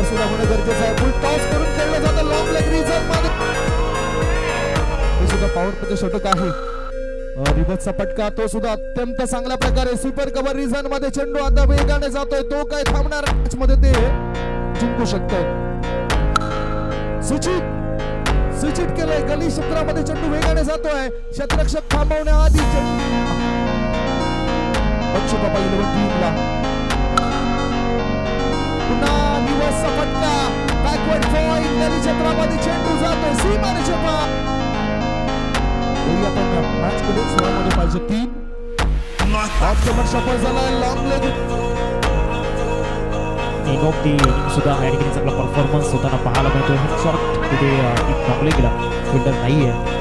तयार सुद्धा होणं गरजेचं आहे. फुल टॉस करून खेळलं जातं लॉंग लेग रिझन मध्ये. हे सुद्धा पॉवर षटक आहे. रिवर्सचा फटका तो सुद्धा अत्यंत चांगल्या प्रकारे सुपर कव्हर रिझन मध्ये चेंडू आता वेगाने जातोय. तो काय थांबणार मॅच मध्ये ते जिंकू शकतं. सूचित केलंय गली क्षेत्रामध्ये चेंडू वेगाने जातोय. क्षेत्ररक्षक थांबवण्याआधी बक्षुबाबा 11 टीमला पुन्हा रिवर्सचा फटका. बॅकवर्ड पॉइंट गली क्षेत्रामध्ये चेंडू जातोय सीमारेषेच्या मॅच कडे 16 मध्ये पाहिजे 3 ऑफ सफल झालाय. लॉंग लेग इनोप ती इनिंग सुद्धा या ठिकाणी चांगला परफॉर्मन्स होताना पाहायला मिळतोय. शॉर्ट तिथे थांबले गेला फिल्डर नाहीये.